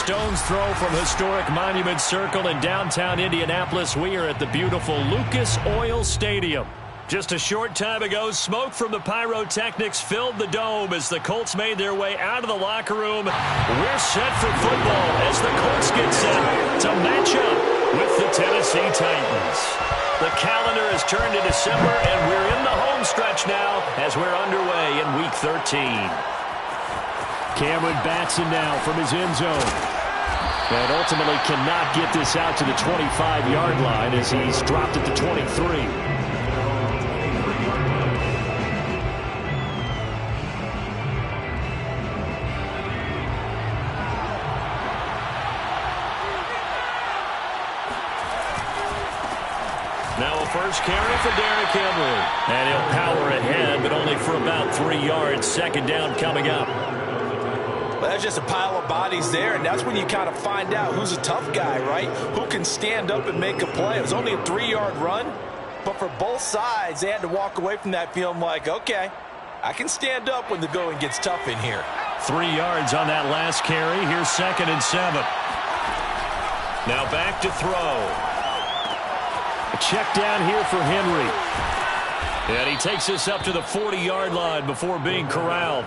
stone's throw from historic Monument Circle in downtown Indianapolis. We are at the beautiful Lucas Oil Stadium. Just a short time ago, smoke from the pyrotechnics filled the dome as the Colts made their way out of the locker room. We're set for football as the Colts get set to match up with the Tennessee Titans. The calendar has turned to December, and we're in the home stretch now as we're underway in Week 13. Cameron Batson now from his end zone. And ultimately cannot get this out to the 25-yard line as he's dropped at the 23. Now a first carry for Derrick Henry. And he'll power ahead, but only for about 3 yards. Second down coming up. Well, that's just a pile of bodies there, and that's when you kind of find out who's a tough guy, right? Who can stand up and make a play. It was only a 3-yard run, but for both sides, they had to walk away from that feeling like, okay, I can stand up when the going gets tough in here. 3 yards on that last carry. Here's 2nd and 7. Now back to throw. A check down here for Henry. And he takes us up to the 40-yard line before being corralled.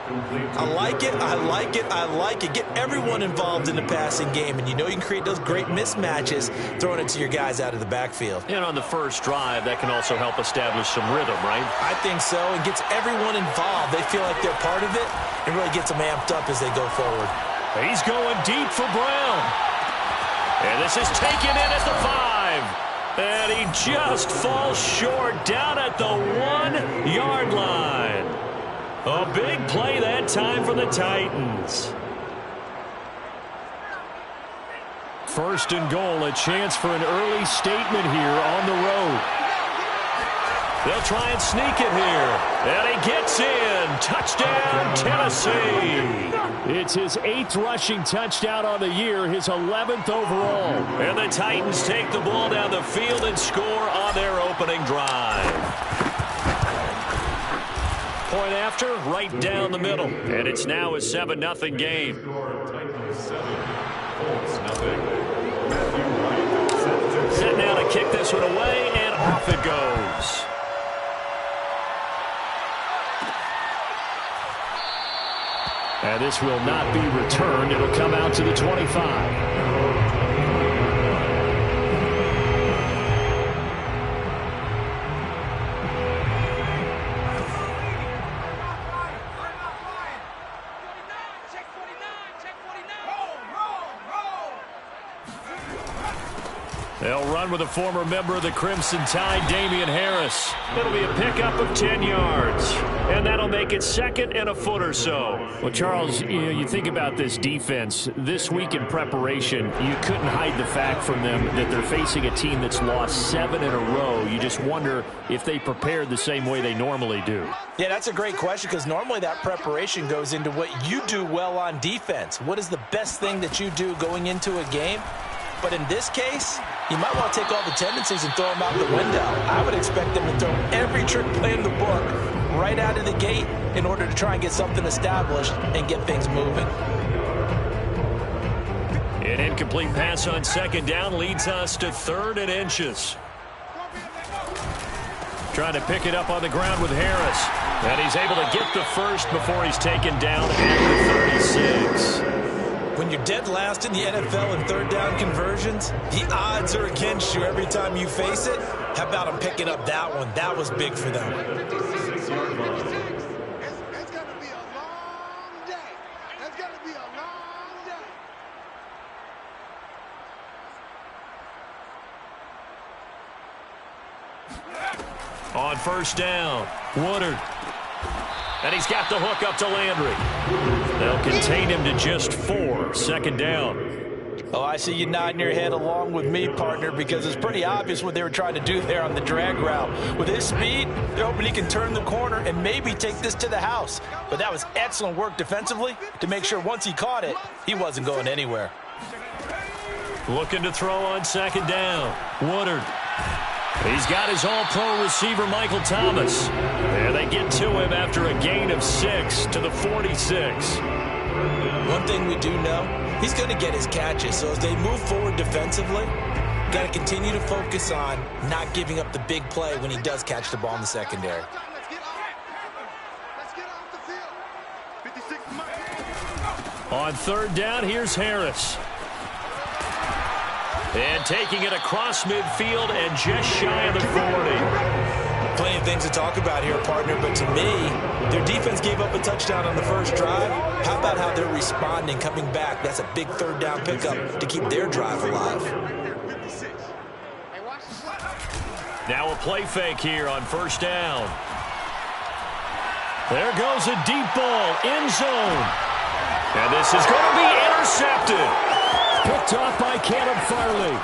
I like it, I like it, I like it. Get everyone involved in the passing game, and you know you can create those great mismatches throwing it to your guys out of the backfield. And on the first drive, that can also help establish some rhythm, right? I think so. It gets everyone involved. They feel like they're part of it, and really gets them amped up as they go forward. He's going deep for Brown. And this is taken in at the 5. And he just falls short down at the 1-yard line. A big play that time for the Titans. First and goal, a chance for an early statement here on the road. They'll try and sneak it here. And he gets in. Touchdown, Tennessee. It's his 8th rushing touchdown on the year, his 11th overall. And the Titans take the ball down the field and score on their opening drive. Point after, right down the middle. And it's now a 7-0 game. Set now to kick this one away, and off it goes. And this will not be returned. It'll come out to the 25. They'll run with a former member of the Crimson Tide, Damian Harris. It'll be a pickup of 10 yards. And that'll make it 2nd and a foot or so. Well, Charles, you think about this defense. This week in preparation, you couldn't hide the fact from them that they're facing a team that's lost 7 in a row. You just wonder if they prepared the same way they normally do. Yeah, that's a great question because normally that preparation goes into what you do well on defense. What is the best thing that you do going into a game? But in this case, you might want to take all the tendencies and throw them out the window. I would expect them to throw every trick play in the book right out of the gate in order to try and get something established and get things moving. An incomplete pass on 2nd down leads us to 3rd and inches. Trying to pick it up on the ground with Harris. And he's able to get the first before he's taken down at the 36. When you're dead last in the NFL in 3rd down conversions, the odds are against you every time you face it. How about him picking up that one? That was big for them. It's going to be a long day. It's going to be a long day. On 1st down, Woodard. And he's got the hook up to Landry. They'll contain him to just 4. 2nd down. Oh, I see you nodding your head along with me, partner, because it's pretty obvious what they were trying to do there on the drag route. With his speed, they're hoping he can turn the corner and maybe take this to the house. But that was excellent work defensively to make sure once he caught it, he wasn't going anywhere. Looking to throw on 2nd down. Woodard. He's got his all-pro receiver, Michael Thomas. And they get to him after a gain of 6 to the 46. One thing we do know, he's going to get his catches. So as they move forward defensively, got to continue to focus on not giving up the big play when he does catch the ball in the secondary. On third down, here's Harris. And taking it across midfield and just shy of the 40. Plenty of things to talk about here, partner, but to me, their defense gave up a touchdown on the first drive. How about how they're responding, coming back? That's a big third down pickup to keep their drive alive. Now a play fake here on first down. There goes a deep ball, end zone. And this is going to be intercepted. Picked off by Caleb Farley.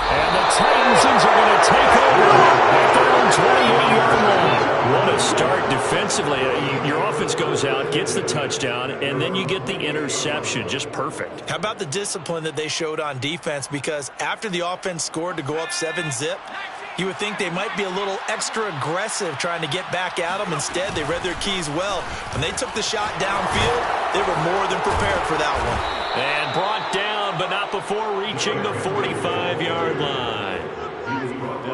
And the Titans are going to take over at their own 28-yard line. What a start defensively. Your offense goes out, gets the touchdown, and then you get the interception. Just perfect. How about the discipline that they showed on defense? Because after the offense scored to go up 7-zip, you would think they might be a little extra aggressive trying to get back at them. Instead, they read their keys well. When they took the shot downfield, they were more than prepared for that one. And brought down, but not before reaching the 45-yard line.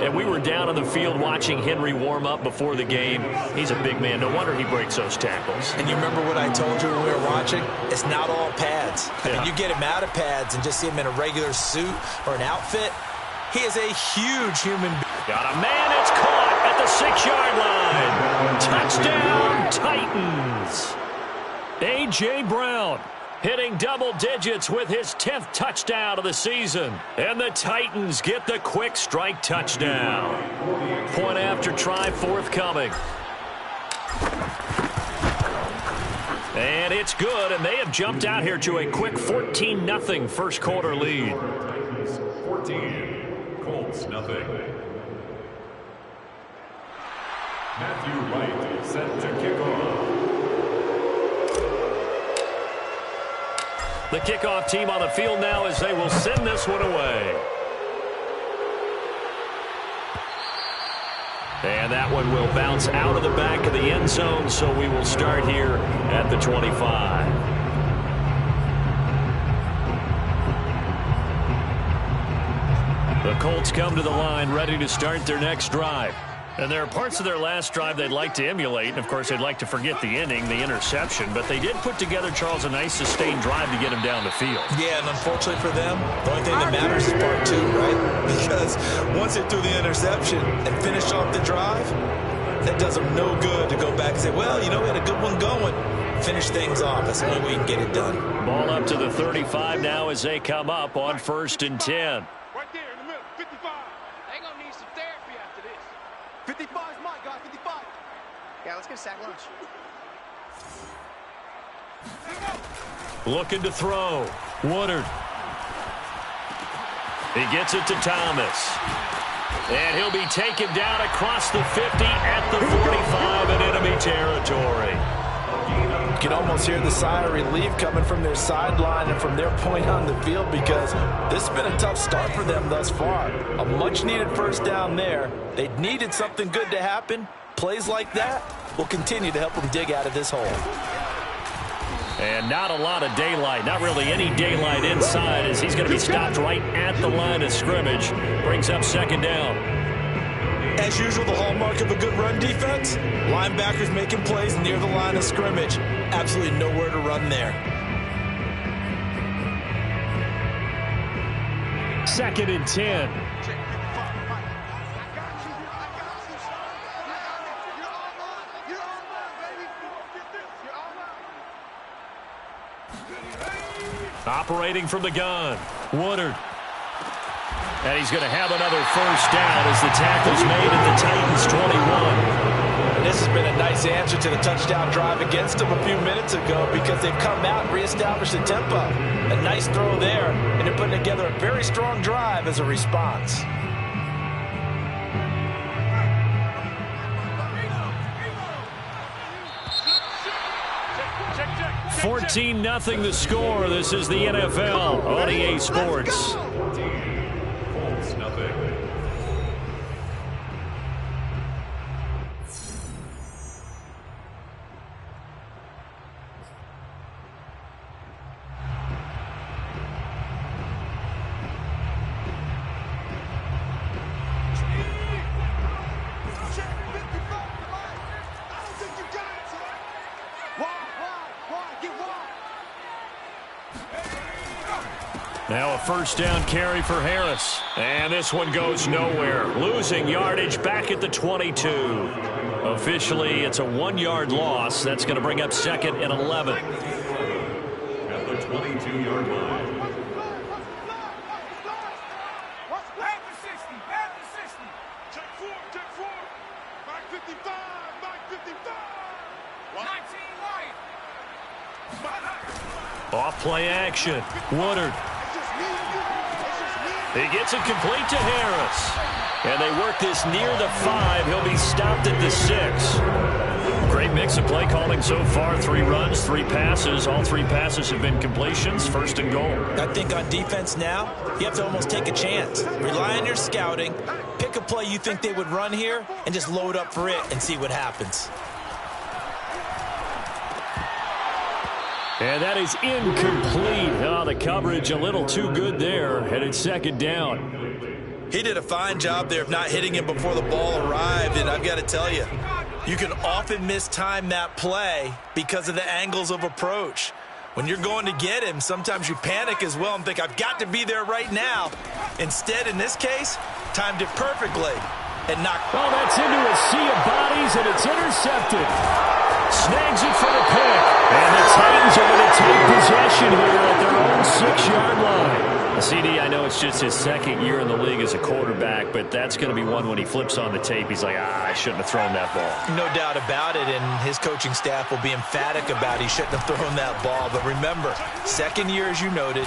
And we were down on the field watching Henry warm up before the game. He's a big man. No wonder he breaks those tackles. And you remember what I told you when we were watching? It's not all pads. I mean, you get him out of pads and just see him in a regular suit or an outfit. He is a huge human being. Got a man, it's caught at the 6-yard line. Touchdown, Titans. A.J. Brown hitting double digits with his 10th touchdown of the season. And the Titans get the quick strike touchdown. Point after try forthcoming. And it's good, and they have jumped out here to a quick 14-0 first quarter lead. 14. Colts, nothing. Matthew Wright set to kick off. The kickoff team on the field now as they will send this one away. And that one will bounce out of the back of the end zone, so we will start here at the 25. The Colts come to the line ready to start their next drive. And there are parts of their last drive they'd like to emulate. And, of course, they'd like to forget the inning, the interception. But they did put together, Charles, a nice sustained drive to get him down the field. Yeah, and unfortunately for them, the only thing that matters is part two, right? Because once they threw the interception and finished off the drive, that does them no good to go back and say, well, you know, we had a good one going. Finish things off. That's the only way you can get it done. Ball up to the 35 now as they come up on 1st and 10. 55 is mine, guys. 55. Yeah, let's get a sack lunch. Looking to throw. Woodard. He gets it to Thomas. And he'll be taken down across the 50 at the 45 in enemy territory. You can almost hear the sigh of relief coming from their sideline and from their point on the field because this has been a tough start for them thus far. A much-needed first down there. They needed something good to happen. Plays like that will continue to help them dig out of this hole. And not a lot of daylight, not really any daylight inside as he's going to be stopped right at the line of scrimmage. Brings up 2nd down. As usual, the hallmark of a good run defense, linebackers making plays near the line of scrimmage. Absolutely nowhere to run there. 2nd and 10. Operating from the gun, Woodard. And he's going to have another first down as the tackle's made at the Titans' 21. And this has been a nice answer to the touchdown drive against them a few minutes ago because they've come out and reestablished the tempo. A nice throw there, and they're putting together a very strong drive as a response. Check. 14-0 the score. This is the NFL on EA Sports. Colts, nothing. Now a first down carry for Harris. And this one goes nowhere. Losing yardage back at the 22. Officially, it's a 1-yard loss. That's going to bring up second and 11. At the 22-yard line. Off play action. Woodard. He gets it complete to Harris. And they work this near the 5. He'll be stopped at the 6. Great mix of play calling so far. 3 runs, 3 passes. All 3 passes have been completions. First and goal. I think on defense now, you have to almost take a chance. Rely on your scouting. Pick a play you think they would run here and just load up for it and see what happens. And that is incomplete. Oh, the coverage a little too good there. And it's second down. He did a fine job there of not hitting him before the ball arrived. And I've got to tell you, you can often mistime that play because of the angles of approach. When you're going to get him, sometimes you panic as well and think, I've got to be there right now. Instead, in this case, timed it perfectly and knocked. Oh, that's into a sea of bodies, and it's intercepted. Snags it for the pick. And the Titans are going to take possession here at their own 6-yard line. CD, I know it's just his second year in the league as a quarterback, but that's going to be one when he flips on the tape. He's like, I shouldn't have thrown that ball. No doubt about it, and his coaching staff will be emphatic about he shouldn't have thrown that ball. But remember, second year, as you noted,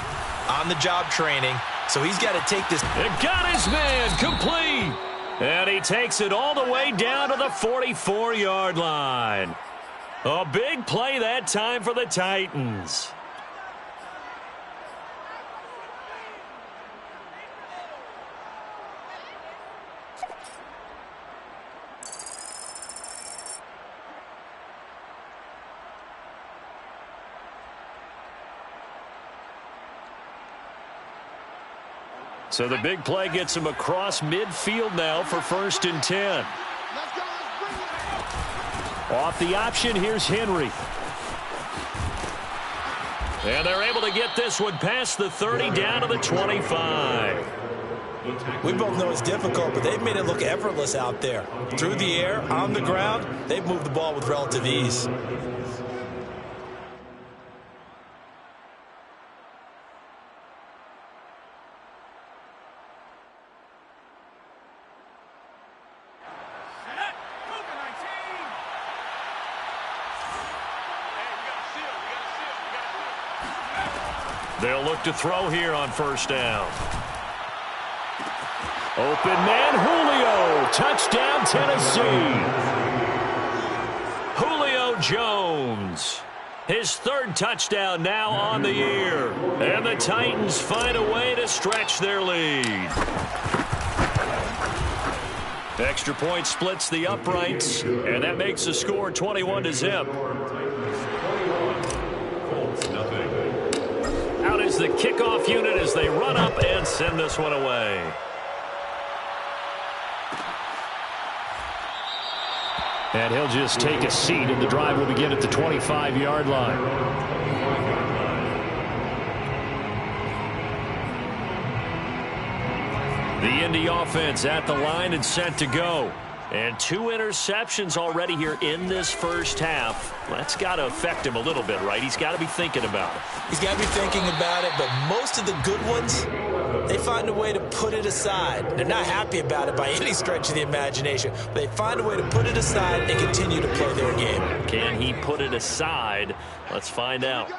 on-the-job training, so he's got to take this. It got his man complete. And he takes it all the way down to the 44-yard line. A big play that time for the Titans. So the big play gets him across midfield now for 1st and 10. Off the option, here's Henry. And they're able to get this one past the 30 down to the 25. We both know it's difficult, but they've made it look effortless out there. Through the air, on the ground, they've moved the ball with relative ease. They'll look to throw here on 1st down. Open man, Julio. Touchdown, Tennessee. Julio Jones. His 3rd touchdown now on the year. And the Titans find a way to stretch their lead. Extra point splits the uprights, and that makes the score 21-0. Colts, nothing. Out is the kickoff unit as they run up and send this one away. And he'll just take a seat, and the drive will begin at the 25-yard line. The Indy offense at the line and set to go. And 2 interceptions already here in this first half. That's got to affect him a little bit, right? He's got to be thinking about it. He's got to be thinking about it, but most of the good ones, they find a way to put it aside. They're not happy about it by any stretch of the imagination, but they find a way to put it aside and continue to play their game. Can he put it aside? Let's find out.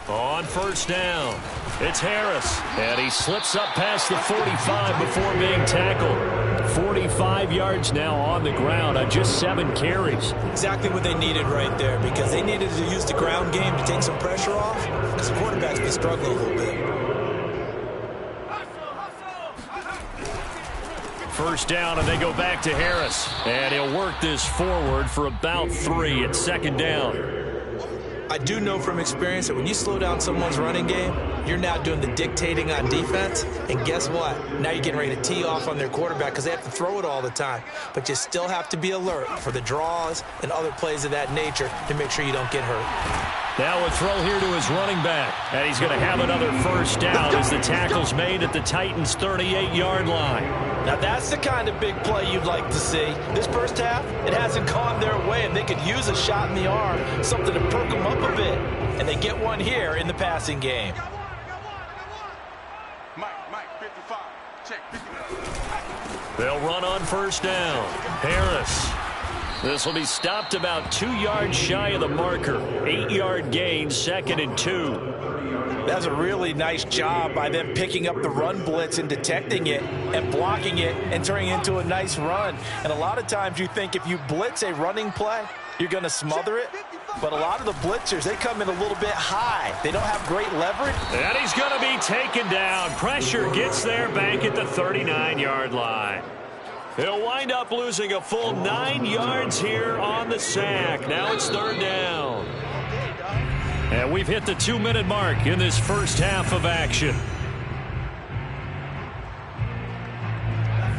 On 1st down, it's Harris, and he slips up past the 45 before being tackled. 45 yards now on the ground on just 7 carries. Exactly what they needed right there, because they needed to use the ground game to take some pressure off, because the quarterback's been struggling a little bit. 1st down, and they go back to Harris. And he'll work this forward for about 3 at 2nd down. I do know from experience that when you slow down someone's running game, you're now doing the dictating on defense. And guess what? Now you're getting ready to tee off on their quarterback because they have to throw it all the time. But you still have to be alert for the draws and other plays of that nature to make sure you don't get hurt. Now a throw here to his running back. And he's going to have another first down as the tackle's made at the Titans' 38-yard line. Now that's the kind of big play you'd like to see. This first half, it hasn't gone their way, and they could use a shot in the arm, something to perk them up a bit. And they get one here in the passing game. Mike, 55. Check 55. They'll run on first down. Harris. This will be stopped about 2 yards shy of the marker. 8-yard gain, 2nd and 2. That's a really nice job by them picking up the run blitz and detecting it and blocking it and turning it into a nice run. And a lot of times you think if you blitz a running play, you're going to smother it. But a lot of the blitzers, they come in a little bit high. They don't have great leverage. And he's going to be taken down. Pressure gets there back at the 39-yard line. He'll wind up losing a full 9 yards here on the sack. Now it's 3rd down. And we've hit the 2-minute mark in this first half of action.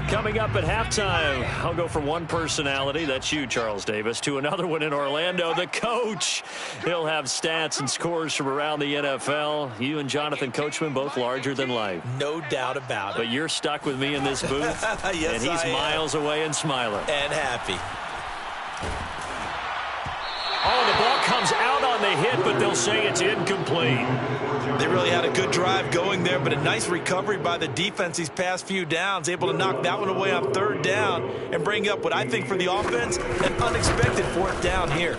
Coming up at halftime, I'll go from one personality, that's you, Charles Davis, to another one in Orlando, the coach. He'll have stats and scores from around the NFL. You and Jonathan Coachman, both larger than life. No doubt about it. But you're stuck with me in this booth, yes, and he's miles away and smiling. And happy. Oh, the ball comes out on the hit, but they'll say it's incomplete. They really had a good drive going there, but a nice recovery by the defense these past few downs, able to knock that one away on 3rd down and bring up what I think for the offense, an unexpected 4th down here.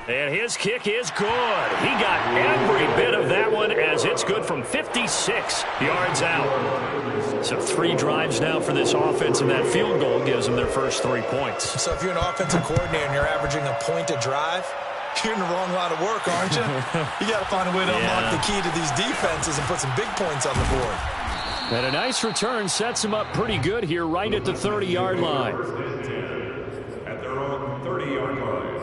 And his kick is good. He got every bit of that one as it's good from 56 yards out. So 3 drives now for this offense, and that field goal gives them their first 3 points. So if you're an offensive coordinator and you're averaging a point a drive, you're in the wrong line of work, aren't you? You got to find a way to unlock the key to these defenses and put some big points on the board. And a nice return sets him up pretty good here right at the 30-yard line. At their own 30-yard line.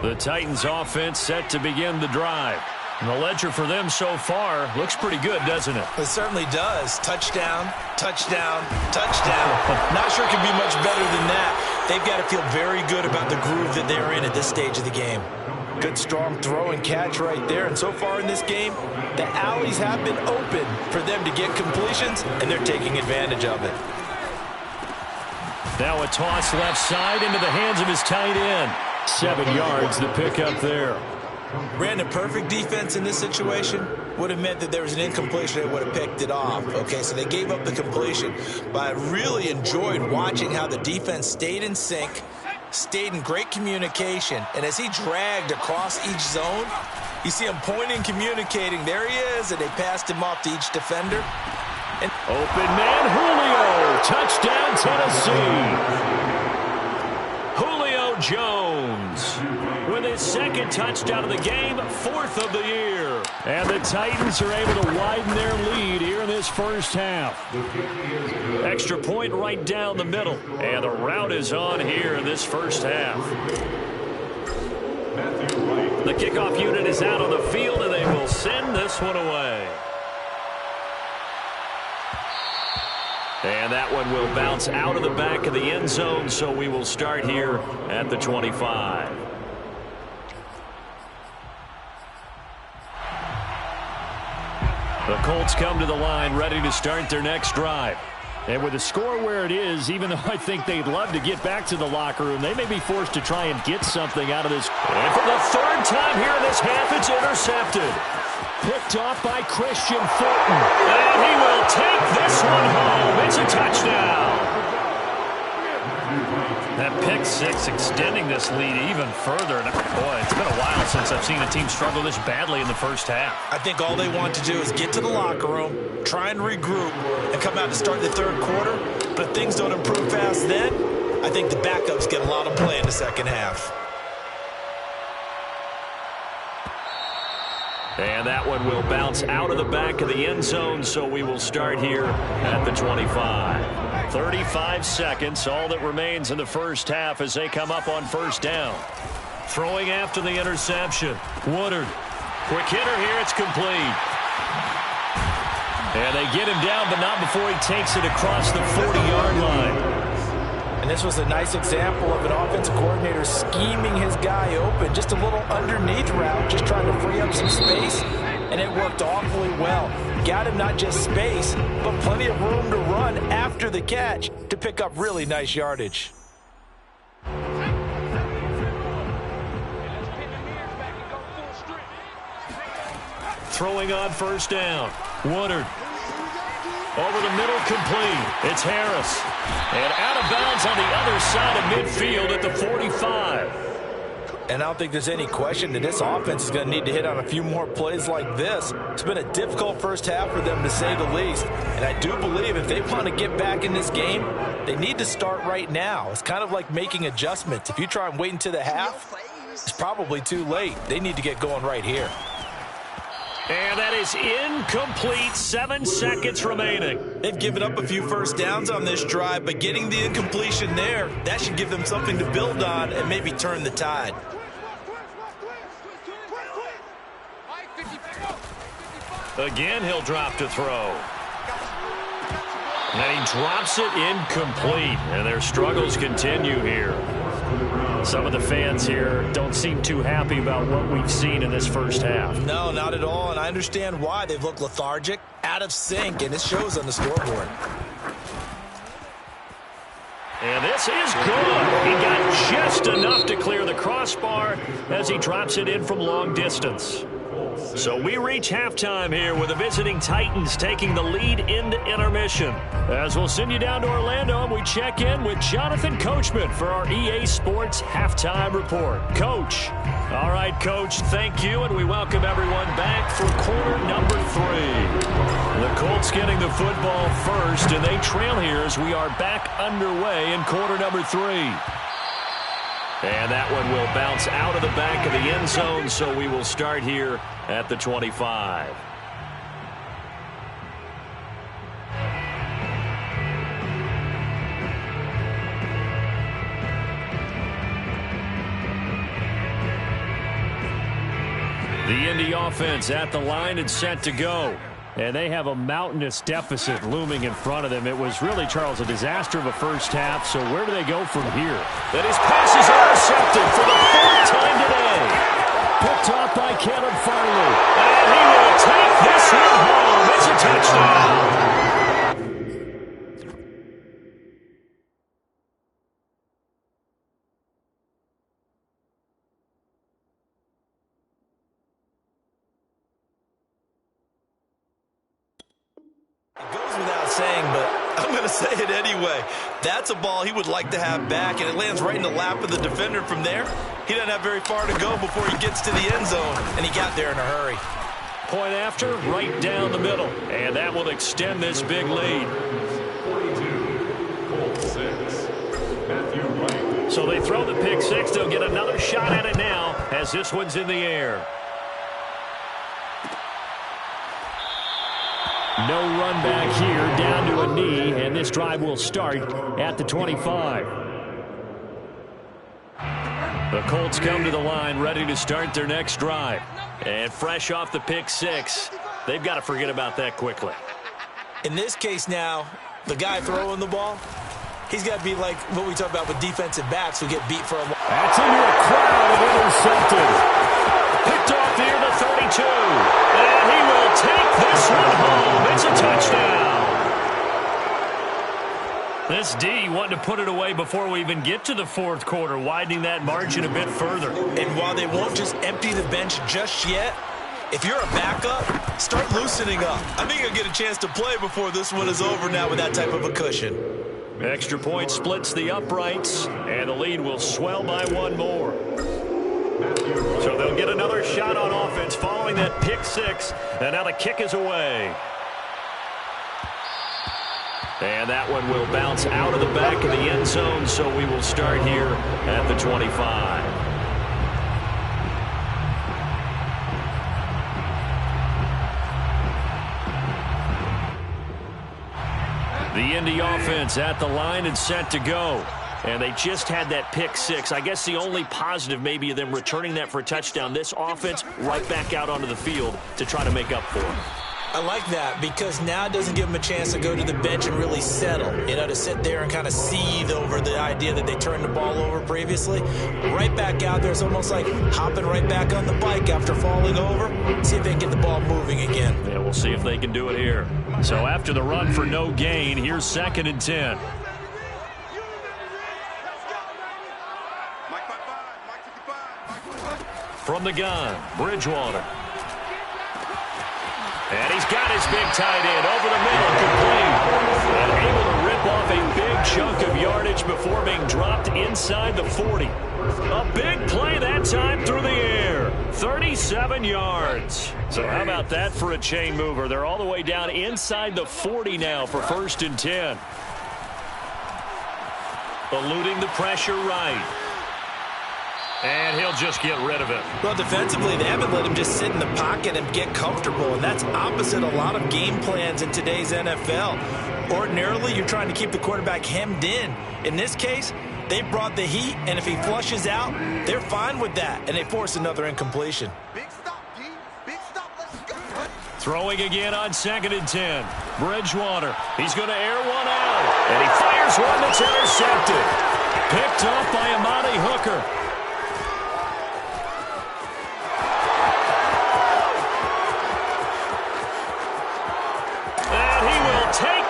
The Titans offense set to begin the drive. And the ledger for them so far looks pretty good, doesn't it? It certainly does. Touchdown, touchdown, touchdown. Not sure it can be much better than that. They've got to feel very good about the groove that they're in at this stage of the game. Good, strong throw and catch right there. And so far in this game, the alleys have been open for them to get completions, and they're taking advantage of it. Now a toss left side into the hands of his tight end. 7 yards the pick up there. Brandon, perfect defense in this situation would have meant that there was an incompletion. They would have picked it off. Okay, so they gave up the completion. But I really enjoyed watching how the defense stayed in sync, stayed in great communication. And as he dragged across each zone, you see him pointing, communicating. There he is, and they passed him off to each defender. And open man, Julio. Touchdown, Tennessee. Julio Jones with his 2nd touchdown of the game, 4th of the year. And the Titans are able to widen their lead here in this first half. Extra point right down the middle. And the route is on here in this first half. The kickoff unit is out on the field, and they will send this one away. And that one will bounce out of the back of the end zone, so we will start here at the 25. The Colts come to the line ready to start their next drive. And with the score where it is, even though I think they'd love to get back to the locker room, they may be forced to try and get something out of this. And for the 3rd time here in this half, it's intercepted. Picked off by Christian Fulton. And he will take this one home. It's a touchdown. That pick 6 extending this lead even further. And boy, it's been a while since I've seen a team struggle this badly in the first half. I think all they want to do is get to the locker room, try and regroup, and come out to start the 3rd quarter. But if things don't improve fast then, I think the backups get a lot of play in the 2nd half. And that one will bounce out of the back of the end zone, so we will start here at the 25. 35 seconds, all that remains in the first half as they come up on first down. Throwing after the interception. Woodard. Quick hitter here, it's complete. And they get him down, but not before he takes it across the 40-yard line. And this was a nice example of an offensive coordinator scheming his guy open. Just a little underneath route, just trying to free up some space, and it worked awfully well. Got him not just space, but plenty of room to run after the catch to pick up really nice yardage. Throwing on first down. Woodard. Over the middle, complete. It's Harris. And out of bounds on the other side of midfield at the 45. And I don't think there's any question that this offense is going to need to hit on a few more plays like this. It's been a difficult first half for them, to say the least. And I do believe if they want to get back in this game, they need to start right now. It's kind of like making adjustments. If you try and wait until the half, it's probably too late. They need to get going right here. And that is incomplete. 7 seconds remaining. They've given up a few first downs on this drive, but getting the incompletion there, that should give them something to build on and maybe turn the tide. Again, he'll drop to throw. And he drops it incomplete. And their struggles continue here. Some of the fans here don't seem too happy about what we've seen in this first half. No, not at all, and I understand why. They've looked lethargic, out of sync, and it shows on the scoreboard. And this is good. He got just enough to clear the crossbar as he drops it in from long distance. So we reach halftime here with the visiting Titans taking the lead into intermission. As we'll send you down to Orlando, and we check in with Jonathan Coachman for our EA Sports Halftime Report. Coach. All right, Coach, thank you, and we welcome everyone back for quarter number 3. The Colts getting the football first, and they trail here as we are back underway in quarter number 3. And that one will bounce out of the back of the end zone, so we will start here at the 25. The Indy offense at the line and set to go. And they have a mountainous deficit looming in front of them. It was really, Charles, a disaster of a first half. So where do they go from here? And his pass is intercepted for the 4th time today. Picked off by Caleb Farley. And he will take this one home. It's a touchdown. Saying, but I'm going to say it anyway. That's a ball he would like to have back, and it lands right in the lap of the defender from there. He doesn't have very far to go before he gets to the end zone, and he got there in a hurry. Point after, right down the middle, and that will extend this big lead. 42, Colts 6, Matthew Wright. So they throw the pick 6. They'll get another shot at it now as this one's in the air. No run back here, down to a knee, and this drive will start at the 25. The Colts come to the line, ready to start their next drive. And fresh off the pick 6, they've got to forget about that quickly. In this case now, the guy throwing the ball, he's got to be like what we talk about with defensive backs who get beat for a while. That's into a crowd and intercepted. Picked off near the 32. And he will take this one home. It's a touchdown. This D wanting to put it away before we even get to the 4th quarter, widening that margin a bit further. And while they won't just empty the bench just yet, if you're a backup, start loosening up. I think you'll get a chance to play before this one is over now with that type of a cushion. Extra point splits the uprights, and the lead will swell by 1 more. So they'll get another shot on offense following that pick 6, and now the kick is away. And that one will bounce out of the back of the end zone, so we will start here at the 25. The Indy offense at the line and set to go. And they just had that pick 6. I guess the only positive maybe of them returning that for a touchdown. This offense right back out onto the field to try to make up for it. I like that because now it doesn't give them a chance to go to the bench and really settle, to sit there and kind of seethe over the idea that they turned the ball over previously. Right back out there. It's almost like hopping right back on the bike after falling over. See if they can get the ball moving again. Yeah, we'll see if they can do it here. So after the run for no gain, here's 2nd and 10. From the gun, Bridgewater. And he's got his big tight end over the middle, complete. And able to rip off a big chunk of yardage before being dropped inside the 40. A big play that time through the air. 37 yards. So how about that for a chain mover? They're all the way down inside the 40 now for 1st and 10. Eluding the pressure right. And he'll just get rid of it. Well, defensively, they haven't let him just sit in the pocket and get comfortable, and that's opposite a lot of game plans in today's NFL. Ordinarily, you're trying to keep the quarterback hemmed in. In this case, they brought the heat, and if he flushes out, they're fine with that, and they force another incompletion. Big stop, G. Big stop. Let's go. Throwing again on 2nd and 10. Bridgewater. He's going to air one out, and he fires one that's intercepted. Picked up by Amani Hooker.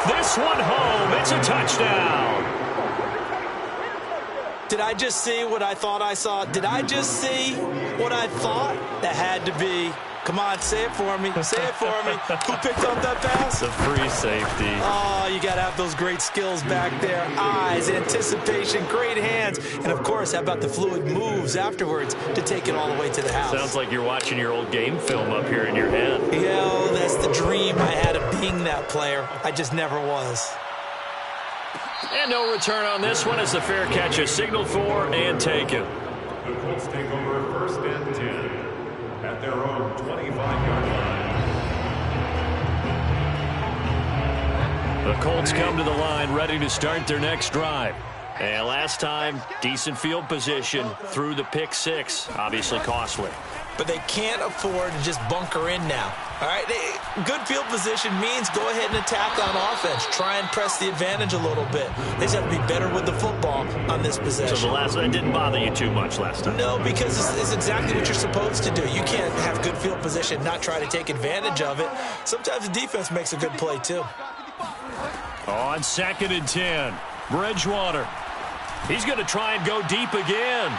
This one home. It's a touchdown. Did I just see what I thought I saw? Did I just see what I thought? That had to be. Come on, say it for me. Say it for me. Who picked up that pass? The free safety. Oh, you got to have those great skills back there. Eyes, anticipation, great hands. And, of course, how about the fluid moves afterwards to take it all the way to the house? Sounds like you're watching your old game film up here in your head. Yeah, that's the dream I had of being that player. I just never was. And no return on this one as the fair catch is signaled for and taken. The Colts take over 1st and 10 at their own 25-yard line. The Colts come to the line ready to start their next drive. And last time, decent field position through the pick 6. Obviously costly. But they can't afford to just bunker in now. All right, good field position means go ahead and attack on offense. Try and press the advantage a little bit. They just have to be better with the football on this possession. So that didn't bother you too much last time? No, because it's exactly what you're supposed to do. You can't have good field position, not try to take advantage of it. Sometimes the defense makes a good play, too. On 2nd and 10, Bridgewater. He's going to try and go deep again.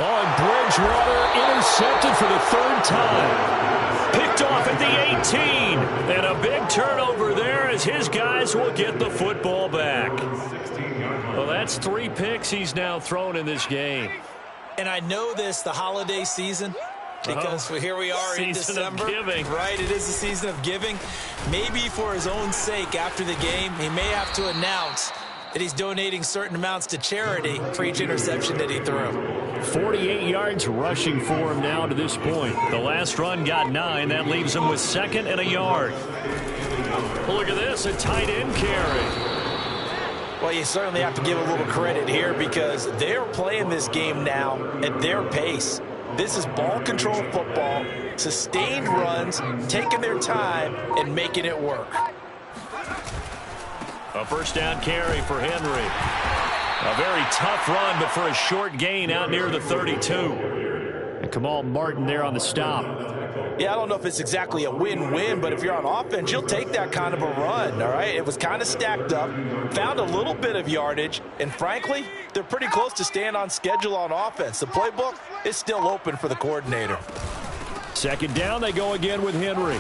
Oh, and Bridgewater intercepted for the 3rd time. Picked off at the 18. And a big turnover there as his guys will get the football back. Well, that's 3 picks he's now thrown in this game. And I know this, the holiday season, because here we are in December. Season of giving. Right, it is the season of giving. Maybe for his own sake after the game, he may have to announce that he's donating certain amounts to charity for each interception that he threw. 48 yards rushing for him now to this point. The last run got 9. That leaves him with 2nd and a yard. Well, look at this, a tight end carry. Well, you certainly have to give a little credit here because they're playing this game now at their pace. This is ball control football, sustained runs, taking their time, and making it work. A 1st down carry for Henry. A very tough run, but for a short gain out near the 32. And Kamal Martin there on the stop. Yeah, I don't know if it's exactly a win-win, but if you're on offense, you'll take that kind of a run, all right? It was kind of stacked up, found a little bit of yardage, and frankly, they're pretty close to staying on schedule on offense. The playbook is still open for the coordinator. 2nd down, they go again with Henry.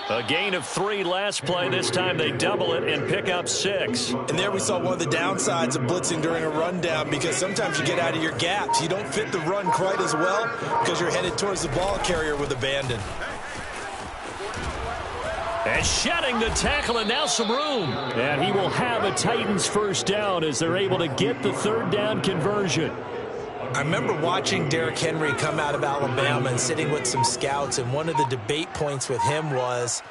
A gain of 3 last play. This time they double it and pick up 6. And there we saw one of the downsides of blitzing during a rundown because sometimes you get out of your gaps. You don't fit the run quite as well because you're headed towards the ball carrier with abandon. And shedding the tackle and now some room. And he will have a Titans 1st down as they're able to get the 3rd down conversion. I remember watching Derrick Henry come out of Alabama and sitting with some scouts, and one of the debate points with him was,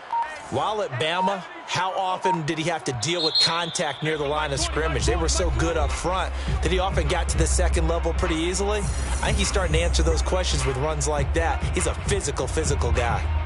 While at Bama, how often did he have to deal with contact near the line of scrimmage? They were so good up front that he often got to the second level pretty easily. I think he's starting to answer those questions with runs like that. He's a physical guy.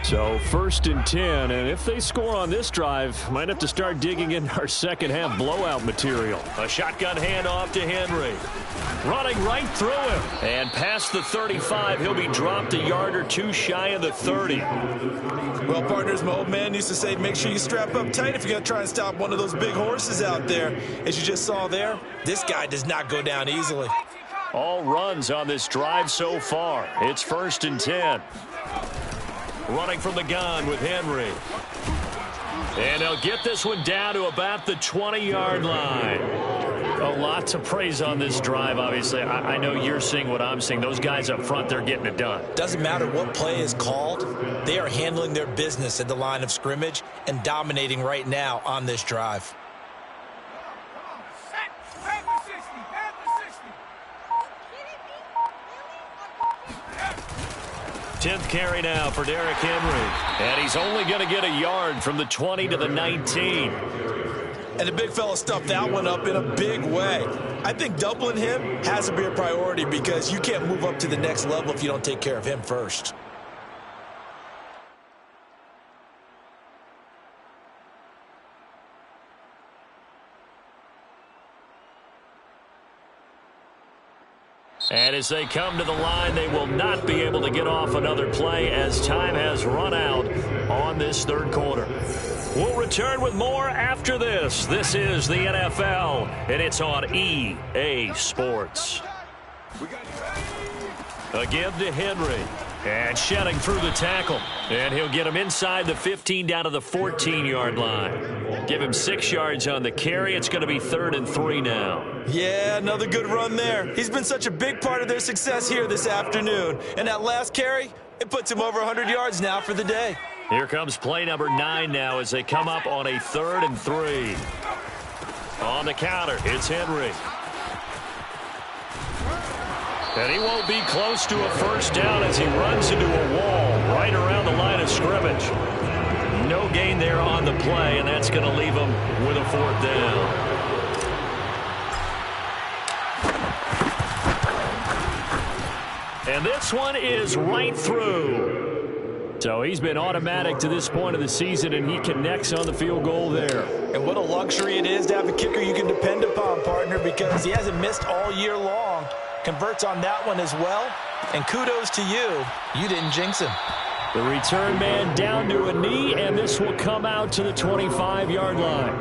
So 1st and 10, and if they score on this drive, might have to start digging in our second half blowout material. A shotgun handoff to Henry. Running right through him. And past the 35, he'll be dropped a yard or two shy of the 30. Well, partners, my old man used to say, make sure you strap up tight if you're going to try and stop one of those big horses out there. As you just saw there, this guy does not go down easily. All runs on this drive so far. It's 1st and 10. Running from the gun with Henry. And they'll get this one down to about the 20-yard line. A lot to praise on this drive, obviously. I know you're seeing what I'm seeing. Those guys up front, they're getting it done. Doesn't matter what play is called. They are handling their business at the line of scrimmage and dominating right now on this drive. 10th carry now for Derrick Henry. And he's only going to get a yard from the 20 to the 19. And the big fella stuffed that one up in a big way. I think doubling him has to be a priority because you can't move up to the next level if you don't take care of him first. And as they come to the line, they will not be able to get off another play as time has run out on this third quarter. We'll return with more after this. This is the NFL, and it's on EA Sports. Again to Henry. And shedding through the tackle. And he'll get him inside the 15 down to the 14-yard line. Give him 6 yards on the carry. It's going to be 3rd and 3 now. Yeah, another good run there. He's been such a big part of their success here this afternoon. And that last carry, it puts him over 100 yards now for the day. Here comes play number 9 now as they come up on a 3rd and 3. On the counter, it's Henry. And he won't be close to a first down as he runs into a wall right around the line of scrimmage. No gain there on the play, and that's going to leave him with a 4th down. And this one is right through. So he's been automatic to this point of the season, and he connects on the field goal there. And what a luxury it is to have a kicker you can depend upon, partner, because he hasn't missed all year long. Converts on that one as well. And kudos to you. You didn't jinx him. The return man down to a knee, and this will come out to the 25-yard line.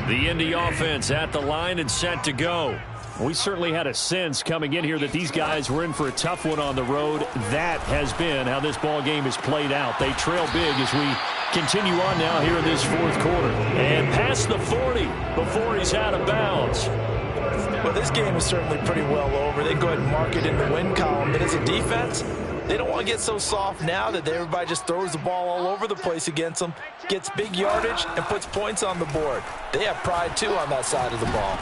The Indy offense at the line and set to go. We certainly had a sense coming in here that these guys were in for a tough one on the road. That has been how this ball game is played out. They trail big as we continue on now here in this 4th quarter. And past the 40 before he's out of bounds. Well, this game is certainly pretty well over. They go ahead and mark it in the win column. But as a defense, they don't want to get so soft now that everybody just throws the ball all over the place against them, gets big yardage, and puts points on the board. They have pride, too, on that side of the ball.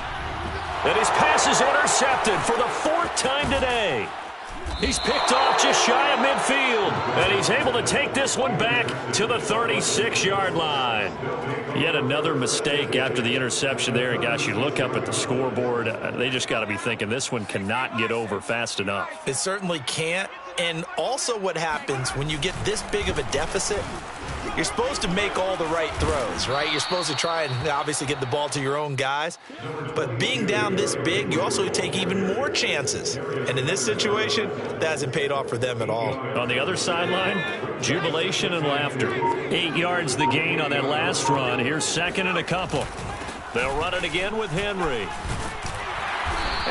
And his pass is intercepted for the 4th time today. He's picked off just shy of midfield, and he's able to take this one back to the 36-yard line. Yet another mistake after the interception there. And, gosh, you look up at the scoreboard, they just got to be thinking this one cannot get over fast enough. It certainly can't. And also what happens when you get this big of a deficit, you're supposed to make all the right throws, right? You're supposed to try and obviously get the ball to your own guys. But being down this big, you also take even more chances. And in this situation, that hasn't paid off for them at all. On the other sideline, jubilation and laughter. 8 yards the gain on that last run. Here's 2nd and a couple. They'll run it again with Henry.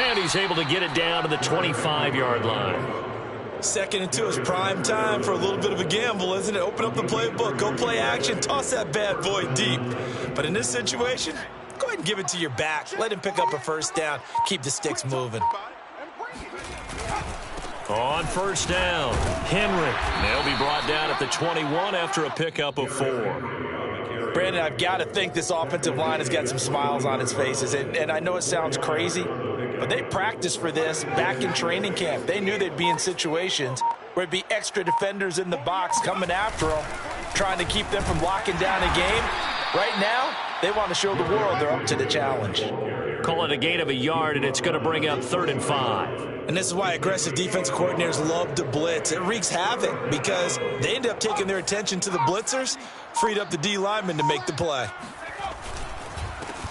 And he's able to get it down to the 25-yard line. 2nd and 2 is prime time for a little bit of a gamble, isn't it? Open up the playbook, go play action, toss that bad boy deep. But in this situation, go ahead and give it to your back. Let him pick up a first down. Keep the sticks moving. On first down, Henry. They'll be brought down at the 21 after a pickup of 4. Brandon, I've got to think this offensive line has got some smiles on its faces. And I know it sounds crazy, but they practiced for this back in training camp. They knew they'd be in situations where it'd be extra defenders in the box coming after them, trying to keep them from locking down a game. Right now, they want to show the world they're up to the challenge. Call it a gain of a yard, and it's going to bring up 3rd and 5. And this is why aggressive defensive coordinators love to blitz. It wreaks havoc because they end up taking their attention to the blitzers, freed up the D lineman to make the play.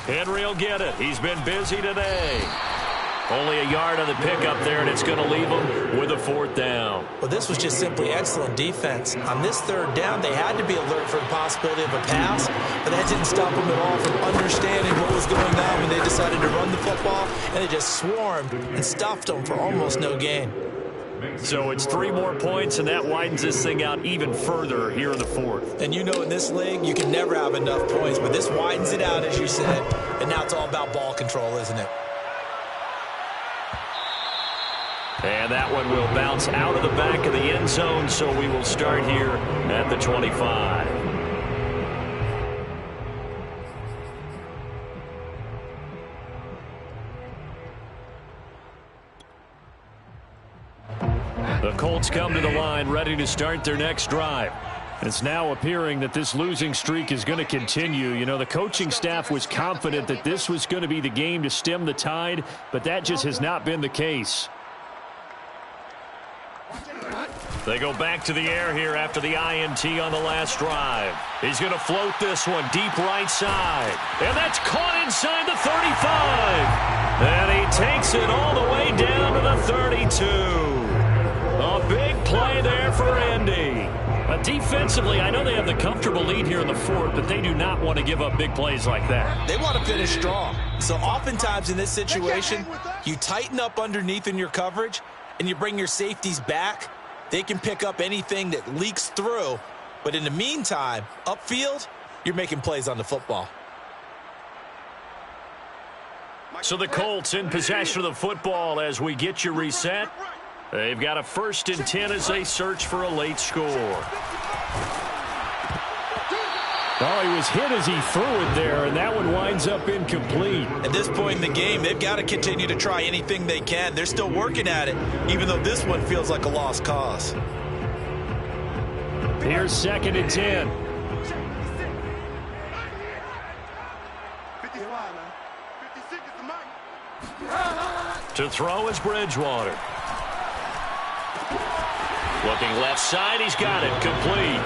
Henry will get it. He's been busy today. Only a yard on the pickup there, and it's going to leave him with a 4th down. Well, this was just simply excellent defense. On this 3rd down, they had to be alert for the possibility of a pass, but that didn't stop them at all from understanding what was going on when they decided to run the football, and they just swarmed and stuffed them for almost no gain. So it's 3 more points, and that widens this thing out even further here in the 4th. And you know in this league, you can never have enough points, but this widens it out, as you said, and now it's all about ball control, isn't it? And that one will bounce out of the back of the end zone, so we will start here at the 25. The Colts come to the line ready to start their next drive. It's now appearing that this losing streak is going to continue. You know, the coaching staff was confident that this was going to be the game to stem the tide, but that just has not been the case. They go back to the air here after the INT on the last drive. He's going to float this one deep right side. And that's caught inside the 35. And he takes it all the way down to the 32. A big play there for Andy. Defensively, I know they have the comfortable lead here in the 4th, but they do not want to give up big plays like that. They want to finish strong. So oftentimes in this situation, you tighten up underneath in your coverage, and you bring your safeties back. They can pick up anything that leaks through. But in the meantime, upfield, you're making plays on the football. So the Colts in possession of the football as we get you reset. They've got a 1st and 10 as they search for a late score. Oh, he was hit as he threw it there, and that one winds up incomplete. At this point in the game, they've got to continue to try anything they can. They're still working at it, even though this one feels like a lost cause. Here's 2nd and 10. To throw is Bridgewater. Looking left side, he's got it, complete.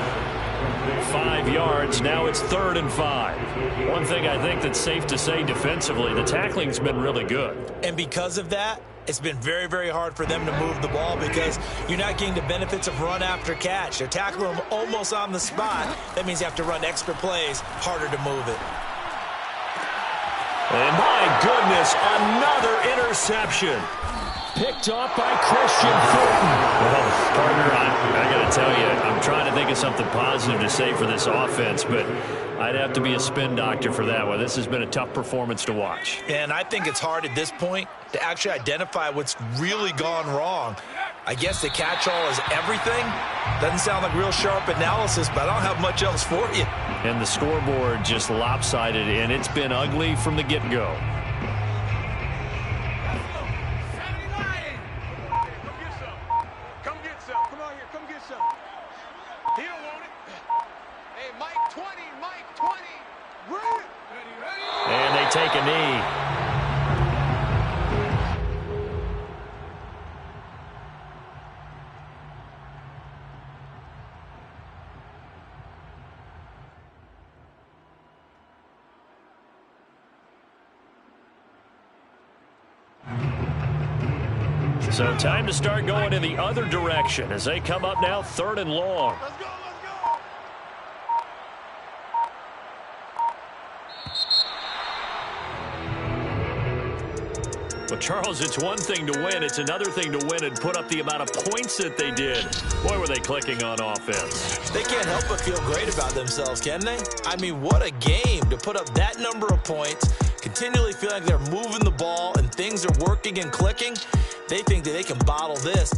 5 yards, now it's 3rd and 5. One thing I think that's safe to say defensively, the tackling's been really good. And because of that, it's been very, very hard for them to move the ball because you're not getting the benefits of run after catch. They're tackling them almost on the spot. That means you have to run extra plays, harder to move it. And my goodness, another interception. Picked off by Christian Fulton. Well, partner, I got to tell you, I'm trying to think of something positive to say for this offense, but I'd have to be a spin doctor for that one. This has been a tough performance to watch. And I think it's hard at this point to actually identify what's really gone wrong. I guess the catch-all is everything. Doesn't sound like real sharp analysis, but I don't have much else for you. And the scoreboard just lopsided, and it's been ugly from the get-go. And they take a knee. So time to start going in the other direction as they come up now 3rd and long. Let's go, let's go. Well, Charles, it's one thing to win. It's another thing to win and put up the amount of points that they did. Boy, were they clicking on offense. They can't help but feel great about themselves, can they? I mean, what a game to put up that number of points, continually feel like they're moving the ball and things are working and clicking. They think that they can bottle this.